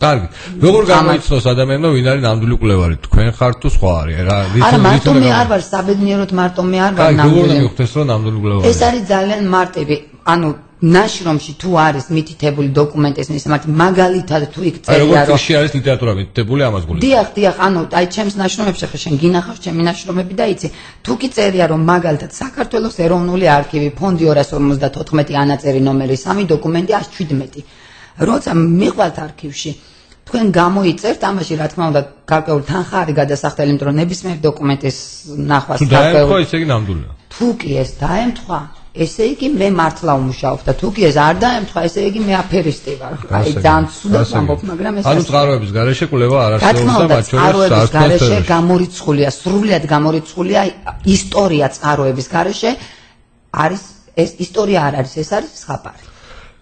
კარგი. როგორ გამოიცნოს ადამიანმა ვინ არის ნამდვილი კვლევარი? თქვენ ხართ თუ სხვა არის? არა, მარტო მე არ ვარ, საბედნიეროდ მარტო მე არ ვარ ნამდვილი. როგორ მიხდეს რომ ნამდვილი კვლევარი? ეს არის ძალიან მარტივი. ანუ ნაშრომში თუ არის მითითებული დოკუმენტის მისამართი, მაგალითად თუ იქ წერია რომ როგორ არის ლიტერატურა მითითებული ამას გულით. დიახ, ანუ აი ჩემს ნაშრომებში ხა შენ გინახავს ჩემი ნაშრომები და იცი, თუ კი წერია რომ მაგალითად საქართველოს ეროვნული არქივი, ფონდი 254 ანაწერი ნომერი 3 დოკუმენტი 117. როცა მიყვალთ არქივში თქვენ გამოიწერთ, ამაში რა თქმა უნდა გარკვეული თანხა არის გადასახდელი, იმიტომ რომ ნებისმიერ დოკუმენტის ნახვას დაემთხვა, ესე იგი ნამდვილია. თუ კი ეს დაემთხვა, ესე იგი მე მართლა ვმუშაობ და თუ კი ეს არ დაემთხვა, ესე იგი მე აფერისტი ვარ. აი ძალიან ცუდად ვამბობ, მაგრამ ეს ანუ წყაროების გარეშე კვლევა არ არსებობს და მათ შორის წყაროების გარეშე გამორიცხულია, სრულიად გამორიცხულია ისტორია წყაროების გარეშე არის ეს ისტორია არ არის, ეს არის ზღაპარი.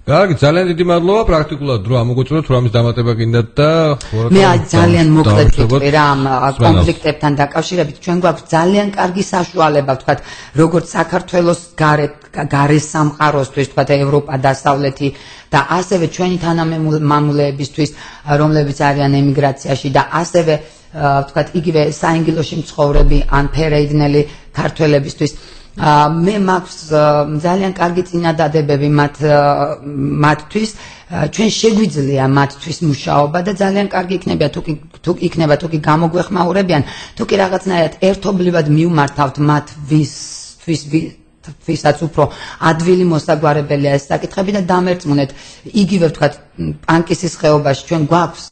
კარგი, ძალიან დიდი მადლობა, პრაქტიკულად დრო ამოგვიწუროთ, თუ ამის დამატება გინდათ და მე ძალიან მოკლედ ვიტყვი რა ამ კონფლიქტებთან დაკავშირებით, ჩვენ გვაქვს ძალიან კარგი საშუალება, ვთქვათ, როგორც საქართველოს გარესამყაროსთვის, ვთქვათ, ევროპა, დასავლეთი და ასევე ჩვენი თანამემამულეებისთვის, რომლებიც არიან ემიგრაციაში და ასევე ვთქვათ, იგივე საინგილოში მცხოვრები ან ფერეიდნელი ქართველებისთვის. მე მაქვს ძალიან კარგი წინადადებები მათთვის, ჩვენ შეგვიძლია მათთვის მუშაობა და ძალიან კარგი იქნება თუ კი გამოგვეხმაურებიან, თუ კი რაღაცნაირად ერთობლივად მივმართავთ მათ ვისაც უფრო ადვილი მოსაგვარებელია ეს საკითხები და დამერწმუნეთ, იგივე ვთქვათ, პანკისის ხეობაში ჩვენ გვაქვს